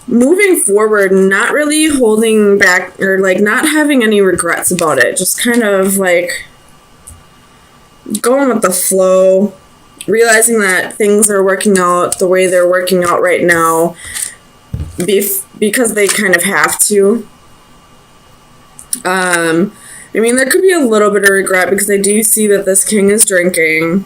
moving forward, not really holding back or like not having any regrets about it. Just kind of like going with the flow, realizing that things are working out the way they're working out right now because they kind of have to. I mean, there could be a little bit of regret because I do see that this king is drinking.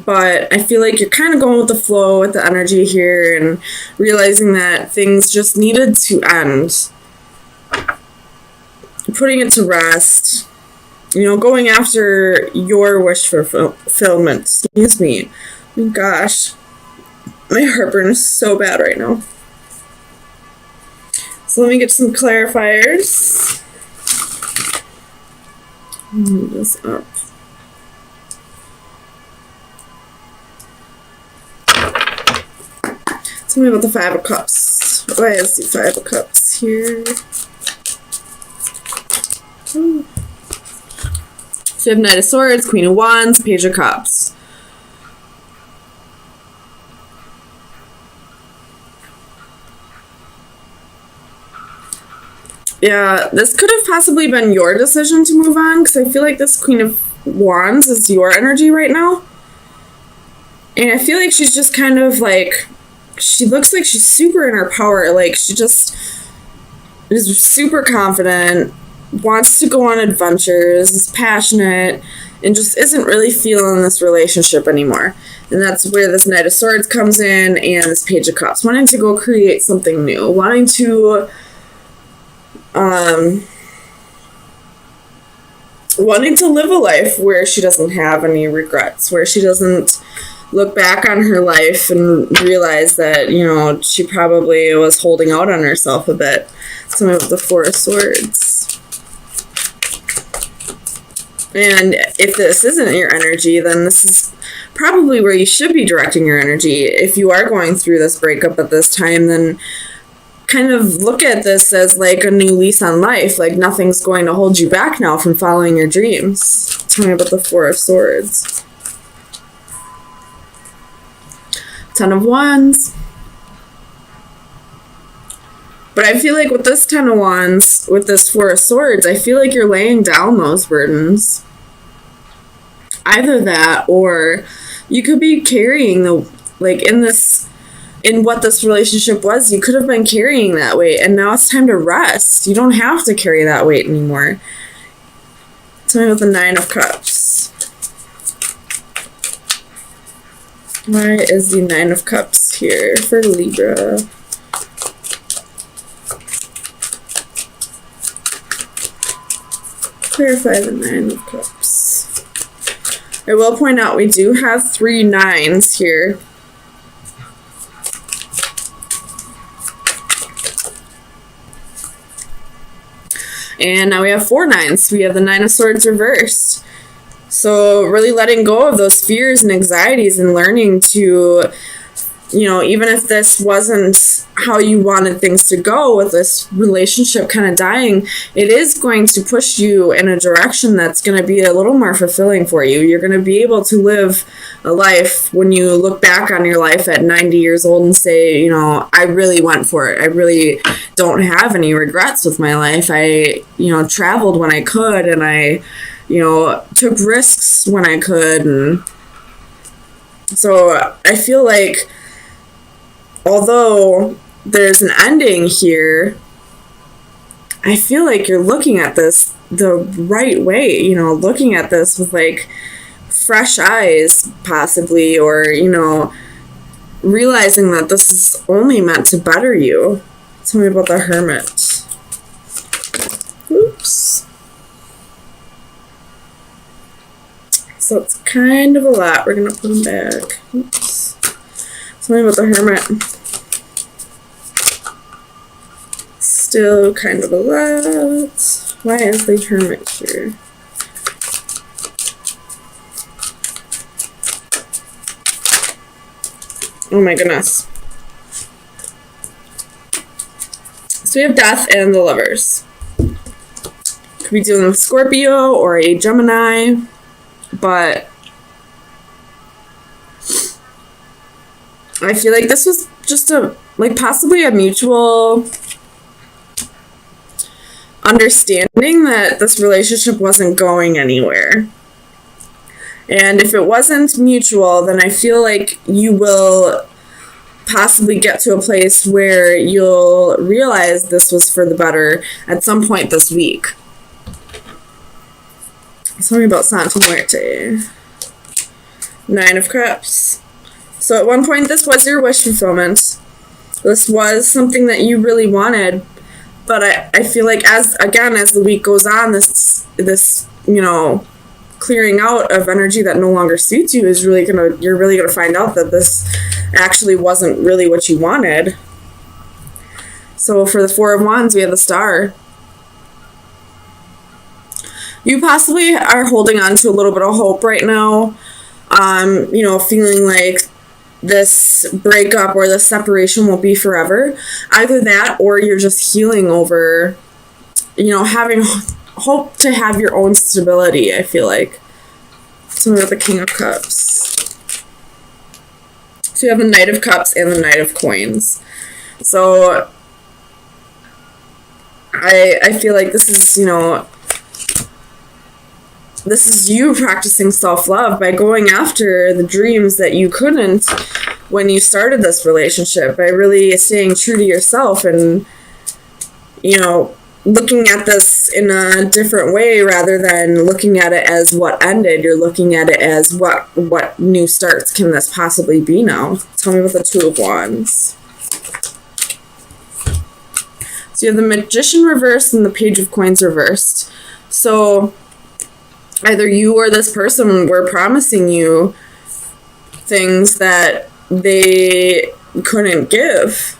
But I feel like you're kind of going with the flow with the energy here and realizing that things just needed to end. Putting it to rest. You know, going after your wish for fulfillment. Excuse me. Oh my gosh. My heartburn is so bad right now. So let me get some clarifiers. Move this up. Tell me about the Five of Cups. Why is the Five of Cups here? So you have Knight of Swords, Queen of Wands, Page of Cups. Yeah, this could have possibly been your decision to move on, because I feel like this Queen of Wands is your energy right now. And I feel like she's just kind of like, she looks like she's super in her power. Like, she just is super confident, wants to go on adventures, is passionate, and just isn't really feeling this relationship anymore. And that's where this Knight of Swords comes in and this Page of Cups. Wanting to go create something new. Wanting to live a life where she doesn't have any regrets, where she doesn't look back on her life and realize that, you know, she probably was holding out on herself a bit. Some of the Four of Swords. And if this isn't your energy, then this is probably where you should be directing your energy. If you are going through this breakup at this time, then kind of look at this as like a new lease on life. Like, nothing's going to hold you back now from following your dreams. Tell me about the Four of Swords. Ten of Wands. But I feel like with this Ten of Wands, with this Four of Swords, I feel like you're laying down those burdens. Either that, or you could be carrying the, like, in what this relationship was, you could have been carrying that weight, and now it's time to rest. You don't have to carry that weight anymore. Tell me about the Nine of Cups. Why is the Nine of Cups here for Libra? Clarify the Nine of Cups. I will point out we do have 3 nines here. And now we have 4 nines. We have the Nine of Swords reversed. So really letting go of those fears and anxieties and learning to, you know, even if this wasn't how you wanted things to go with this relationship kind of dying, it is going to push you in a direction that's going to be a little more fulfilling for you. You're going to be able to live a life when you look back on your life at 90 years old and say, you know, I really went for it. I really don't have any regrets with my life. I, you know, traveled when I could, and I, you know, took risks when I could. And so I feel like, although there's an ending here, I feel like you're looking at this the right way, you know, looking at this with like fresh eyes possibly, or, you know, realizing that this is only meant to better you. Tell me about the Hermit. Oops. So it's kind of a lot. We're going to put them back. Oops. Tell me about the Hermit. Still kind of a lot. Why is the Hermit here? Oh my goodness. So we have Death and the Lovers. Could be dealing with Scorpio or a Gemini. But I feel like this was just possibly a mutual understanding that this relationship wasn't going anywhere. And if it wasn't mutual, then I feel like you will possibly get to a place where you'll realize this was for the better at some point this week. Tell me about Santa Muerte. 9 of Cups. So at one point, this was your wish fulfillment. This was something that you really wanted. But I feel like as the week goes on, this clearing out of energy that no longer suits you is you're really gonna find out that this actually wasn't really what you wanted. So for the 4 of Wands, we have the Star. You possibly are holding on to a little bit of hope right now. Feeling like this breakup or this separation won't be forever. Either that, or you're just healing over, having hope to have your own stability, I feel like. So we have the King of Cups. So you have the Knight of Cups and the Knight of Coins. So I feel like this is, this is you practicing self-love by going after the dreams that you couldn't when you started this relationship, by really staying true to yourself and, looking at this in a different way rather than looking at it as what ended. You're looking at it as what new starts can this possibly be now. Tell me about the 2 of Wands. So you have the Magician reversed and the Page of Coins reversed. So either you or this person were promising you things that they couldn't give,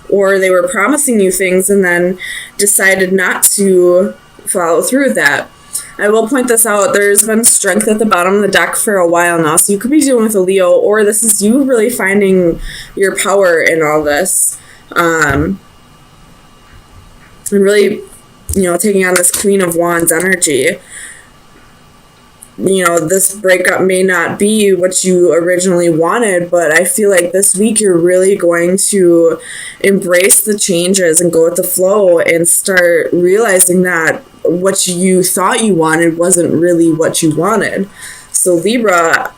or they were promising you things and then decided not to follow through with that. I will point this out. There's been strength at the bottom of the deck for a while now, so you could be dealing with a Leo, or this is you really finding your power in all this. And really, taking on this Queen of Wands energy. This breakup may not be what you originally wanted, but I feel like this week you're really going to embrace the changes and go with the flow and start realizing that what you thought you wanted wasn't really what you wanted. So Libra,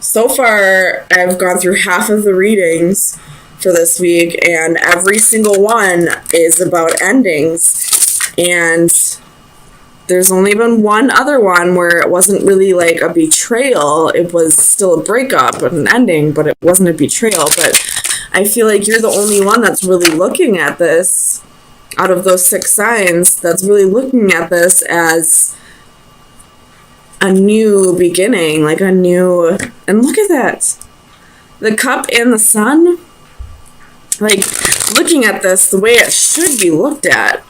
so far I've gone through half of the readings for this week, and every single one is about endings. And there's only been one other one where it wasn't really like a betrayal. It was still a breakup and an ending, but it wasn't a betrayal. But I feel like you're the only one that's really looking at this, out of those 6 signs, that's really looking at this as a new beginning, like a new... And look at that. The Cup and the Sun. Like, looking at this the way it should be looked at,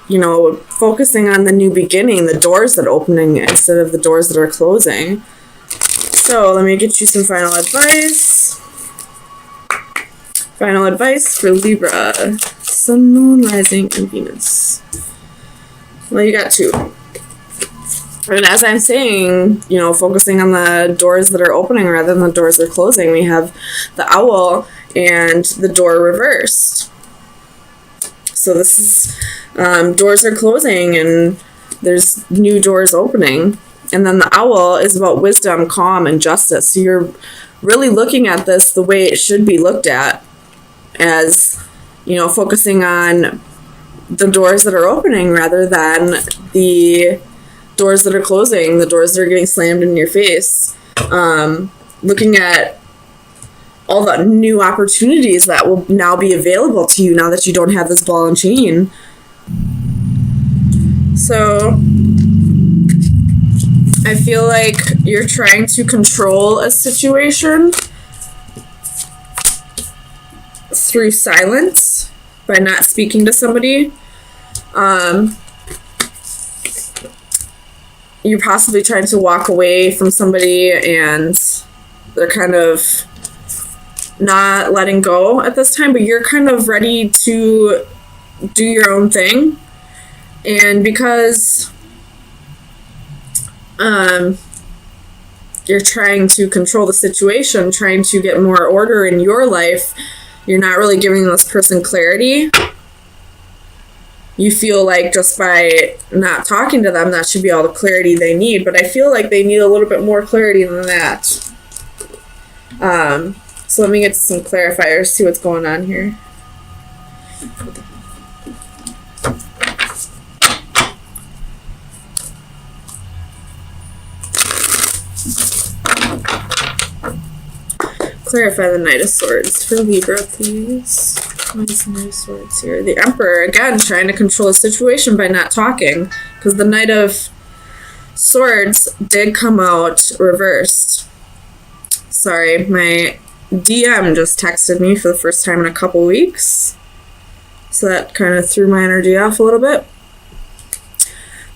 focusing on the new beginning, the doors that are opening instead of the doors that are closing. So let me get you some final advice. Final advice for Libra. Sun, Moon, Rising, and Venus. Well, you got 2. And as I'm saying, focusing on the doors that are opening rather than the doors that are closing, we have the Owl and the Door reversed. So this is, doors are closing and there's new doors opening. And then the Owl is about wisdom, calm, and justice. So you're really looking at this the way it should be looked at, as, focusing on the doors that are opening rather than the doors that are closing, the doors that are getting slammed in your face. Looking at all the new opportunities that will now be available to you now that you don't have this ball and chain. So I feel like you're trying to control a situation through silence by not speaking to somebody. You're possibly trying to walk away from somebody and they're kind of not letting go at this time, but you're kind of ready to do your own thing. And because you're trying to control the situation, trying to get more order in your life. You're not really giving this person clarity. You feel like just by not talking to them, that should be all the clarity they need. But I feel like they need a little bit more clarity than that. So let me get some clarifiers, see what's going on here. Clarify the Knight of Swords for Libra, please. Why is the Knight of Swords here? The Emperor, again, trying to control the situation by not talking. Because the Knight of Swords did come out reversed. Sorry, my DM just texted me for the first time in a couple weeks. So that kind of threw my energy off a little bit.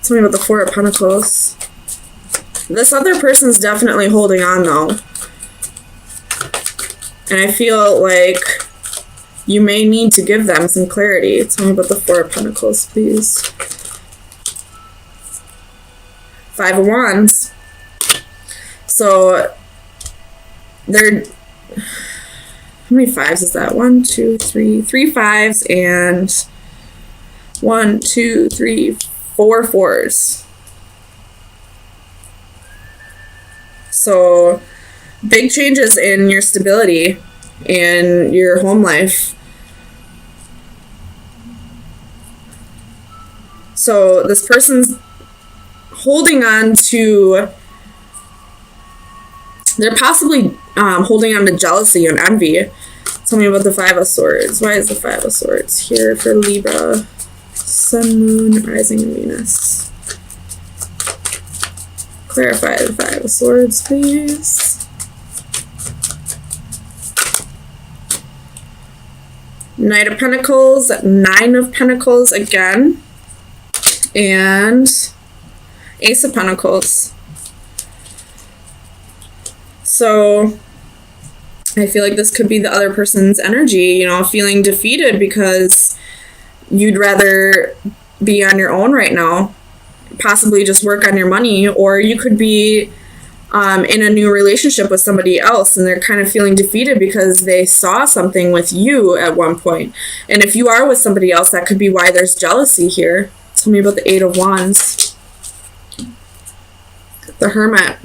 Tell me about the Four of Pentacles. This other person's definitely holding on, though. And I feel like you may need to give them some clarity. Tell me about the Four of Pentacles, please. Five of Wands. So, they're... How many fives is that? 1, 2, 3. 3 fives and 1, 2, 3, 4 fours. So... big changes in your stability and your home life. So this person's holding on to, they're possibly holding on to jealousy and envy. Tell me about the Five of Swords. Why is the Five of Swords here for Libra? Sun, Moon, Rising, and Venus. Clarify the Five of Swords, please. Knight of Pentacles, Nine of Pentacles again, and Ace of Pentacles. So I feel like this could be the other person's energy, you know, feeling defeated because you'd rather be on your own right now, possibly just work on your money, or you could be in a new relationship with somebody else and they're kind of feeling defeated because they saw something with you at one point. And if you are with somebody else, that could be why there's jealousy here. Tell me about the Eight of Wands. The Hermit.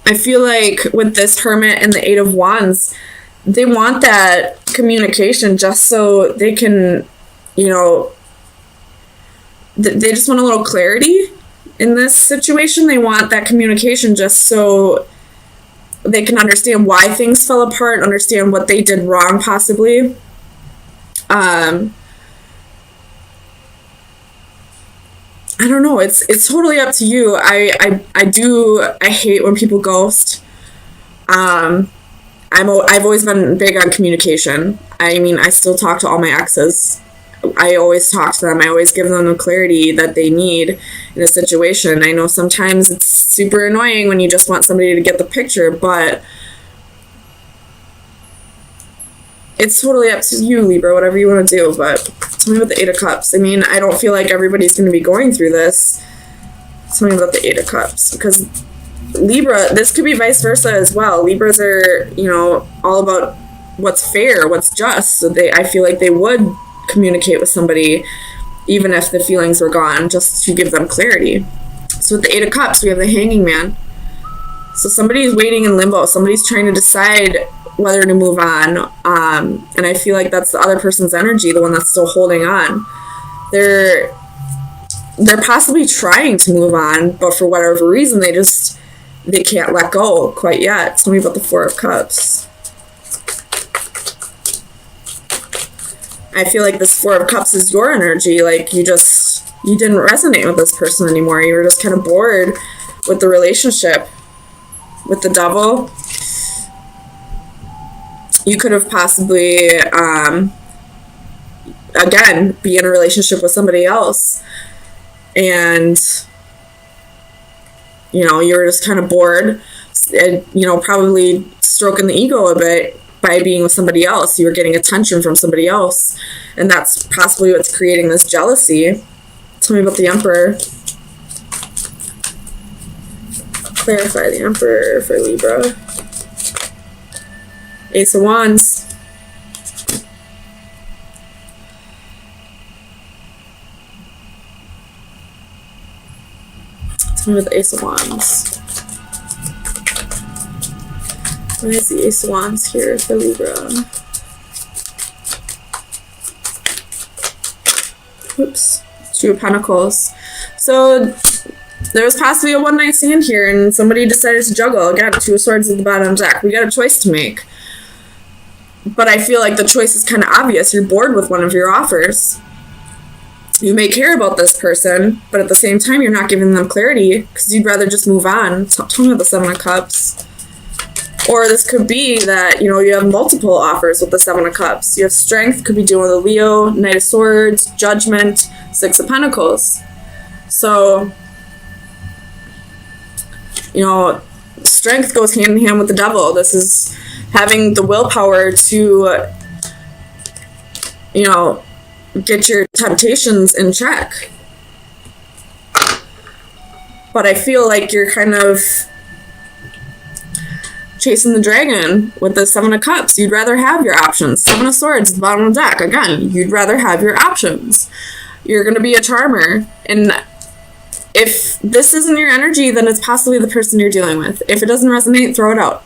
I feel like with this Hermit and the Eight of Wands, they want that communication just so they can, you know, they just want a little clarity in this situation. They want that communication just so they can understand why things fell apart, understand what they did wrong, possibly. I don't know. It's totally up to you. I hate when people ghost. I've always been big on communication. I mean, I still talk to all my exes. I always talk to them. I always give them the clarity that they need in a situation. I know sometimes it's super annoying when you just want somebody to get the picture, but it's totally up to you, Libra, whatever you want to do. But tell me about the Eight of Cups. I mean, I don't feel like everybody's going to be going through this. Tell me about the Eight of Cups. Because Libra, this could be vice versa as well. Libras are, you know, all about what's fair, what's just. So I feel like they would communicate with somebody even if the feelings were gone, just to give them clarity. So with the Eight of Cups, we have the Hanging Man. So somebody's waiting in limbo. Somebody's trying to decide whether to move on. And I feel like that's the other person's energy, the one that's still holding on. They're possibly trying to move on, but for whatever reason, they can't let go quite yet. Tell me about the Four of Cups. I feel like this Four of Cups is your energy. Like you didn't resonate with this person anymore. You were just kind of bored with the relationship. With the Devil, you could have possibly, again, be in a relationship with somebody else. And, you know, you were just kind of bored and, you know, probably stroking the ego a bit by being with somebody else. You were getting attention from somebody else. And that's possibly what's creating this jealousy. Tell me about the Emperor. Clarify the Emperor for Libra. Ace of Wands. Tell me about the Ace of Wands. Why is the Ace of Wands here for Libra? Oops. Two of Pentacles. So there was possibly a one-night stand here, and somebody decided to juggle. Again, Two of Swords at the bottom of the deck. We got a choice to make. But I feel like the choice is kind of obvious. You're bored with one of your offers. You may care about this person, but at the same time, you're not giving them clarity because you'd rather just move on. Tell me about the Seven of Cups. Or this could be that, you know, you have multiple offers with the Seven of Cups. You have Strength, could be dealing with a Leo, Knight of Swords, Judgment, Six of Pentacles. So, you know, Strength goes hand in hand with the Devil. This is having the willpower to, you know, get your temptations in check. But I feel like you're kind of chasing the dragon with the Seven of Cups. You'd rather have your options. Seven of Swords at the bottom of the deck. Again, you'd rather have your options. You're going to be a charmer. And if this isn't your energy, then it's possibly the person you're dealing with. If it doesn't resonate, throw it out.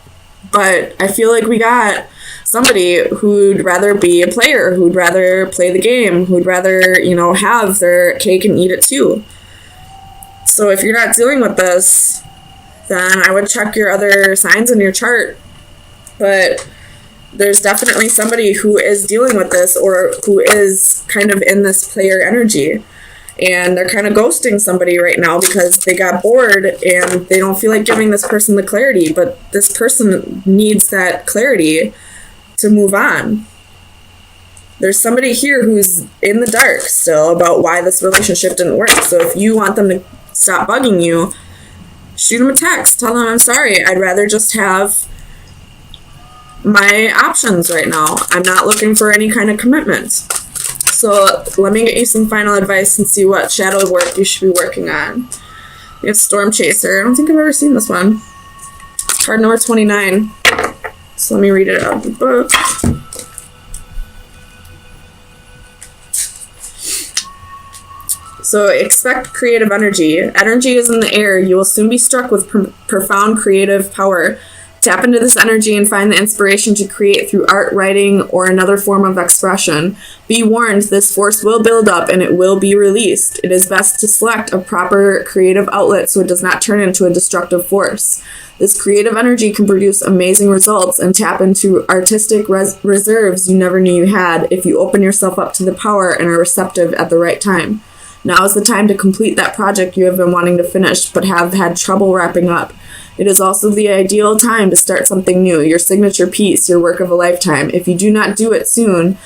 But I feel like we got somebody who'd rather be a player, who'd rather play the game, who'd rather, you know, have their cake and eat it too. So if you're not dealing with this, then I would check your other signs in your chart. But there's definitely somebody who is dealing with this or who is kind of in this player energy. And they're kind of ghosting somebody right now because they got bored and they don't feel like giving this person the clarity. But this person needs that clarity to move on. There's somebody here who's in the dark still about why this relationship didn't work. So if you want them to stop bugging you, shoot them a text. Tell them, I'm sorry. I'd rather just have my options right now. I'm not looking for any kind of commitment. So let me get you some final advice and see what shadow work you should be working on. We have Storm Chaser. I don't think I've ever seen this one. Card number 29. So let me read it out of the book. So expect creative energy. Energy is in the air. You will soon be struck with profound creative power. Tap into this energy and find the inspiration to create through art, writing, or another form of expression. Be warned, this force will build up and it will be released. It is best to select a proper creative outlet so it does not turn into a destructive force. This creative energy can produce amazing results and tap into artistic reserves you never knew you had if you open yourself up to the power and are receptive at the right time. Now is the time to complete that project you have been wanting to finish but have had trouble wrapping up. It is also the ideal time to start something new, your signature piece, your work of a lifetime. If you do not do it soon,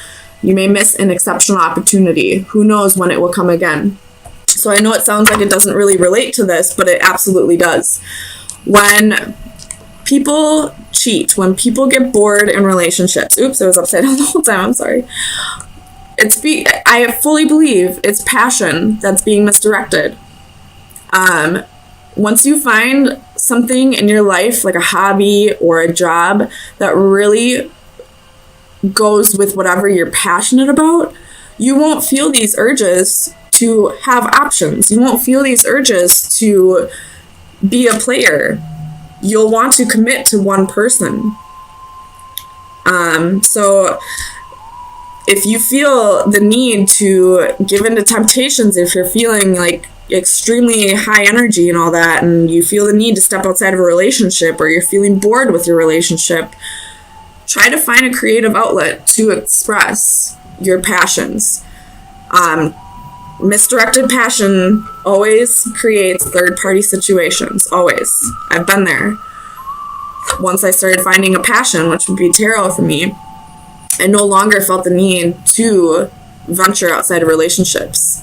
you may miss an exceptional opportunity. Who knows when it will come again? So I know it sounds like it doesn't really relate to this, but it absolutely does. When people cheat, when people get bored in relationships, oops, it was upside down the whole time, I'm sorry. I fully believe it's passion that's being misdirected. Once you find something in your life, like a hobby or a job, that really goes with whatever you're passionate about, you won't feel these urges to have options. You won't feel these urges to be a player. You'll want to commit to one person. So if you feel the need to give in to temptations, if you're feeling like extremely high energy and all that, and you feel the need to step outside of a relationship, or you're feeling bored with your relationship, try to find a creative outlet to express your passions. Misdirected passion always creates third-party situations, always. I've been there. Once I started finding a passion, which would be tarot for me, I no longer felt the need to venture outside of relationships.